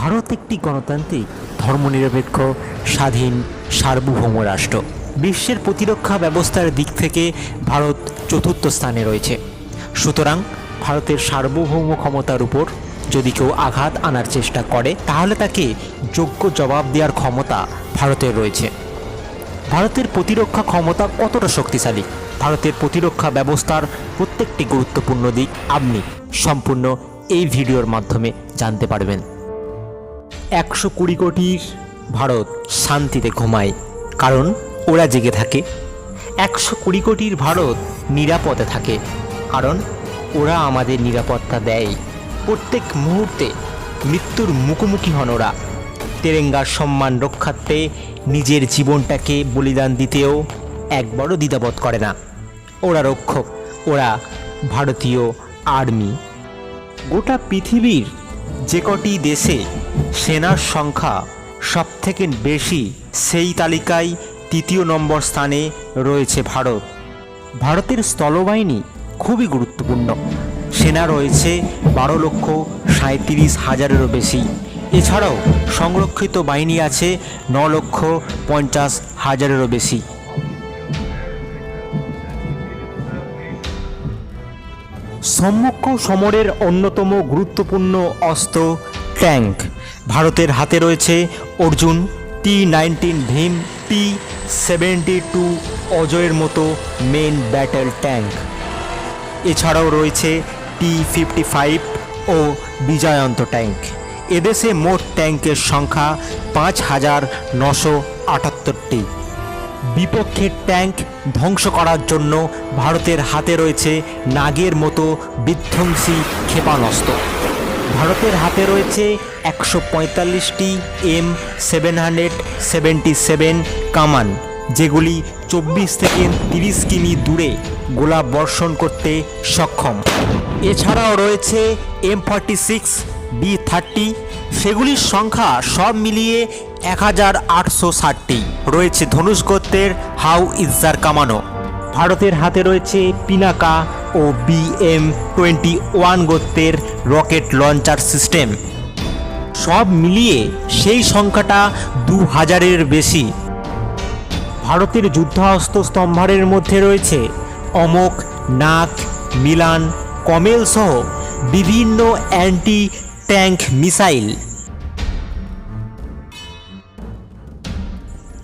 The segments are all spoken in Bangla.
ভারত একটি গণতান্ত্রিক ধর্মনিরপেক্ষ স্বাধীন সার্বভৌম রাষ্ট্র। বিশ্বের প্রতিরক্ষা ব্যবস্থার দিক থেকে ভারত চতুর্থ স্থানে রয়েছে। সুতরাং ভারতের সার্বভৌম ক্ষমতার উপর যদি কেউ আঘাত আনার চেষ্টা করে তাহলে তাকে যোগ্য জবাব দেওয়ার ক্ষমতা ভারতের রয়েছে। ভারতের প্রতিরক্ষা ক্ষমতা কতটা শক্তিশালী, ভারতের প্রতিরক্ষা ব্যবস্থার প্রত্যেকটি গুরুত্বপূর্ণ দিক আপনি সম্পূর্ণ এই ভিডিওর মাধ্যমে জানতে পারবেন। 120 কোটির ভারত শান্তিতে ঘুমায়, কারণ ওরা জেগে থাকে। 120 কোটির ভারত নিরাপদে থাকে, কারণ ওরা আমাদের নিরাপত্তা দেয়। প্রত্যেক মুহূর্তে মৃত্যুর মুখোমুখি হন ওরা। তেরেঙ্গার সম্মান রক্ষার্থে নিজের জীবনটাকে বলিদান দিতেও একবারও দ্বিধাবোধ করে না। ওরা রক্ষক, ওরা ভারতীয় আর্মি। গোটা পৃথিবীর যে কটি দেশে সেনার সংখ্যা সবথেকে বেশি, সেই তালিকায় 3 নম্বর স্থানে রয়েছে ভারত। ভারতের স্থলবাহিনী খুবই গুরুত্বপূর্ণ। সেনা রয়েছে 12,37,000-এরও বেশি। এছাড়াও সংরক্ষিত বাহিনী আছে 9,50,000-এরও বেশি। সম্মুখ সমরের অন্যতম গুরুত্বপূর্ণ অস্ত্র ট্যাঙ্ক। ভারতের হাতে রয়েছে অর্জুন, T-19 ভীম, T-72 অজয়ের মতো মেন ব্যাটেল ট্যাঙ্ক। এছাড়াও রয়েছে T-55 ও বিজয়ন্ত ট্যাঙ্ক। এদেশে মোট ট্যাঙ্কের সংখ্যা 5,978টি। বিপক্ষের ট্যাঙ্ক ধ্বংস করার জন্য ভারতের হাতে রয়েছে নাগের মতো বিধ্বংসী ক্ষেপণাস্ত্র। ভারতের হাতে রয়েছে 145টি M777 কামান, যেগুলি 24 থেকে 30 কিমি দূরে গোলা বর্ষণ করতে সক্ষম। এছাড়াও রয়েছে M46 B30, সেগুলির সংখ্যা সব মিলিয়ে 1,860টি। রয়েছে ধনুষ গোত্রের হাউইটজার কামানো। ভারতের হাতে রয়েছে পিনাকা ও BM-21 গোত্রের রকেট লঞ্চার সিস্টেম। সব মিলিয়ে সেই সংখ্যাটা 2,000-এর বেশি। ভারতের যুদ্ধাস্ত্র স্তম্ভারের মধ্যে রয়েছে অমোক, নাগ, মিলান, কমেল সহ বিভিন্ন অ্যান্টি ট্যাঙ্ক মিসাইল।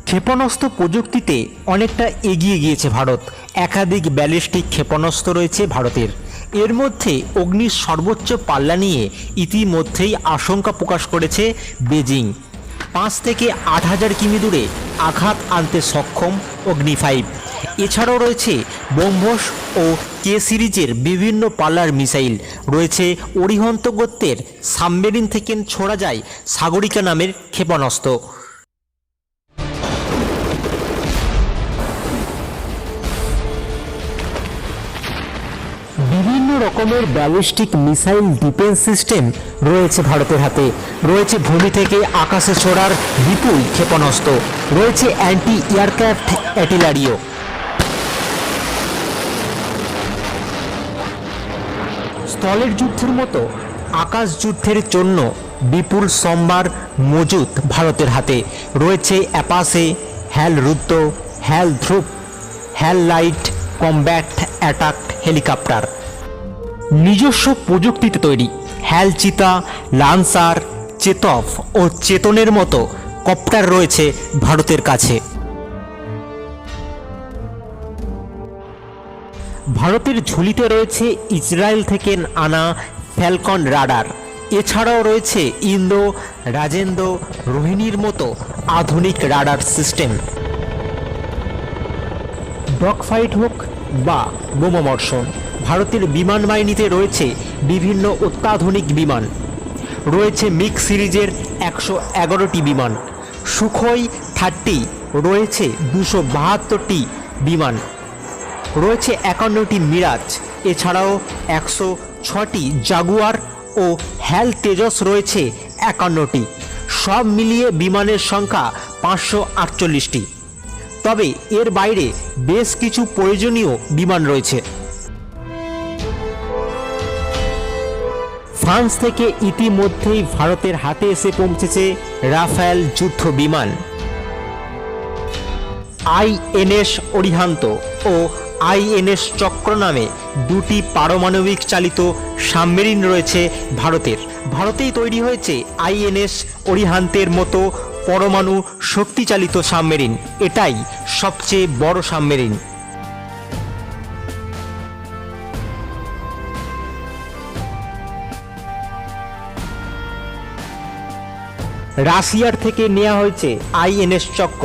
ক্ষেপণাস্ত্র প্রযুক্তিতে অনেকটা এগিয়ে গিয়েছে ভারত। একাধিক ব্যালিস্টিক ক্ষেপণাস্ত্র রয়েছে ভারতের। এর মধ্যে অগ্নির সর্বোচ্চ পাল্লা নিয়ে ইতিমধ্যেই আশঙ্কা প্রকাশ করেছে বেজিং। 5 থেকে 8,000 কিমি দূরে আঘাত আনতে সক্ষম অগ্নি 5। এছাড়াও রয়েছে ব্রহ্মস ও কে সিরিজের বিভিন্ন পাল্লার মিসাইল। রয়েছে অরিহন্ত গোত্রের সাবমেরিন থেকে ছোড়া যায় সাগরিকা নামের ক্ষেপণাস্ত্র। বিভিন্ন রকমের ব্যালিস্টিক মিসাইল ডিফেন্স সিস্টেম রয়েছে ভারতের হাতে। রয়েছে ভূমি থেকে আকাশে ছোড়ার বিপুল ক্ষেপণাস্ত্র। রয়েছে অ্যান্টি এয়ারক্রাফট আর্টিলারিও। স্থলের যুদ্ধের মতো আকাশ যুদ্ধের জন্য বিপুল সম্ভার মজুদ ভারতের হাতে। রয়েছে অ্যাপাসে, হ্যাল রুদ্র, হ্যাল ধ্রুব, হ্যাল লাইট কমব্যাট অ্যাটাক হেলিকপ্টার। নিজস্ব প্রযুক্তিতে তৈরি হ্যাল চিতা, লান্সার, চেতক ও চেতনের মতো কপ্টার রয়েছে ভারতের কাছে। ভারতের ঝুলিতে রয়েছে ইসরায়েল থেকে আনা ফ্যালকন রাডার। এছাড়াও রয়েছে ইন্দো, রাজেন্দ্র, রোহিণীর মতো আধুনিক রাডার সিস্টেম। ডগ ফাইট হোক বা বোমাবর্ষণ, ভারতের বিমান বাহিনীতে রয়েছে বিভিন্ন অত্যাধুনিক বিমান। রয়েছে মিগ সিরিজের 111টি বিমান, সুখোই 30 রয়েছে 272টি বিমান, রয়েছে 51টি মিরাজ। এছাড়াও 106টি জাগুয়ার ও হ্যাল তেজস রয়েছে 51টি। সব মিলিয়ে বিমানের সংখ্যা 548টি। তবে এর বাইরে বেশ কিছু প্রয়োজনীয় বিমান রয়েছে। ফ্রান্স থেকে ইতিমধ্যেই ভারতের হাতে এসে পৌঁছেছে রাফায়েল যুদ্ধ বিমান। আইএনএস অরিহান্ত ও আইএনএস চক্র নামে দুটি পারমাণবিক চালিত সাবমেরিন রয়েছে ভারতেই তৈরি হয়েছে আইএনএস অরিহান্তের মতো পরমাণু শক্তিচালিত সাবমেরিন। এটাই সবচেয়ে বড় সাবমেরিন। রাশিয়ার থেকে নেওয়া হয়েছে আইএনএস চক্র।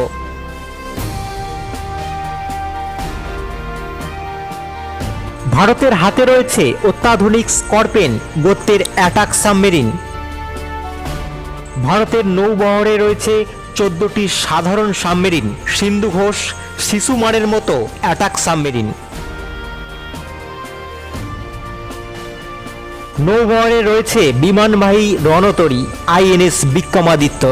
ভারতের হাতে রয়েছে অত্যাধুনিক স্করপেন গোত্রের অ্যাটাক সাবমেরিন। ভারতের নৌবহরে রয়েছে 14টি সাধারণ সাবমেরিন, সিন্ধু ঘোষ, শিশুমারের মতো অ্যাটাক সাবমেরিন। নৌবহরে রয়েছে বিমানবাহী রণতরী আইএনএস বিক্রমাদিত্য।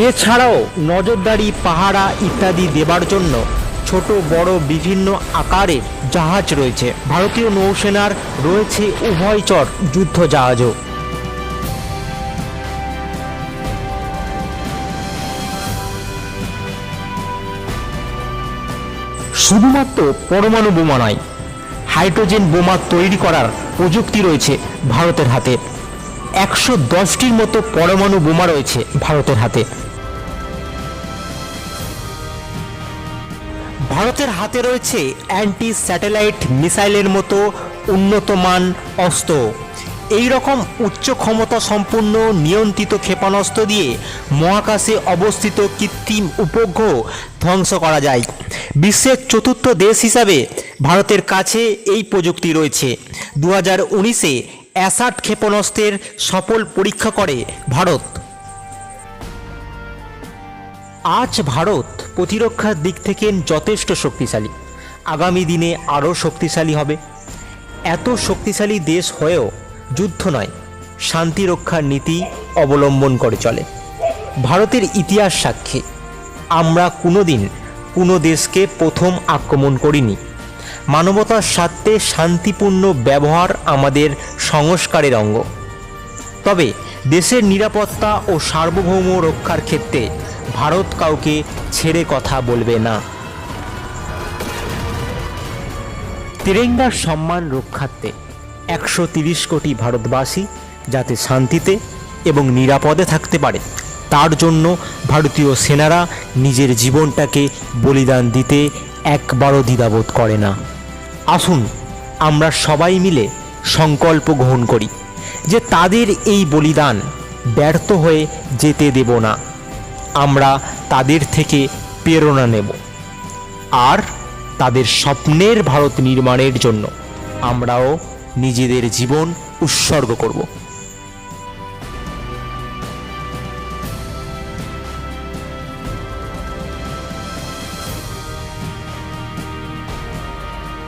এছাড়াও নজরদারি, পাহারা ইত্যাদি দেবার জন্য ছোট বড় বিভিন্ন আকারের জাহাজ রয়েছে। ভারতীয় নৌসেনার রয়েছে উভয়চর যুদ্ধ জাহাজও। শুধুমাত্র পরমাণু বোমা নয়, হাইড্রোজেন বোমা তৈরি করার প্রযুক্তি রয়েছে ভারতের হাতে। 110টির মতো পরমাণু বোমা রয়েছে ভারতের হাতে। ভারতের হাতে রয়েছে অ্যান্টি স্যাটেলাইট মিসাইলের মতো উন্নত মান অস্ত্র। এই রকম উচ্চ ক্ষমতা সম্পন্ন নিয়ন্ত্রিত ক্ষেপণাস্ত্র দিয়ে মহাকাশে অবস্থিত কৃত্রিম উপগ্রহ ধ্বংস করা যায়। বিশ্বের চতুর্থ দেশ হিসাবে ভারতের কাছে এই প্রযুক্তি রয়েছে। 2019-এ অ্যাসাট ক্ষেপণাস্ত্রের সফল পরীক্ষা করে ভারত। আজ ভারত প্রতিরক্ষার দিক থেকে যথেষ্ট শক্তিশালী, আগামী দিনে আরও শক্তিশালী হবে। এত শক্তিশালী দেশ হয়েও যুদ্ধ নয়, শান্তি রক্ষার নীতি অবলম্বন করে চলে। ভারতের ইতিহাস সাক্ষী, আমরা কোনোদিন কোনো দেশকে প্রথম আক্রমণ করিনি। মানবতার স্বার্থে শান্তিপূর্ণ ব্যবহার আমাদের সংস্কারের অঙ্গ। তবে দেশের নিরাপত্তা ও সার্বভৌম রক্ষার ক্ষেত্রে ভারত কাউকে ছেড়ে কথা বলবে না। তিরঙ্গার সম্মান রক্ষার্থে 130 কোটি ভারতবাসী যাতে শান্তিতে এবং নিরাপদে থাকতে পারে, তার জন্য ভারতীয় সেনারা নিজের জীবনটাকে বলিদান দিতে একবারও দ্বিধাবোধ করে না। আসুন আমরা সবাই মিলে সংকল্প গ্রহণ করি যে তাদের এই বলিদান ব্যর্থ হয়ে যেতে দেব না। আমরা তাদের থেকে প্রেরণা নেব আর তাদের স্বপ্নের ভারত নির্মাণের জন্য আমরাও নিজেদের জীবন উৎসর্গ করব।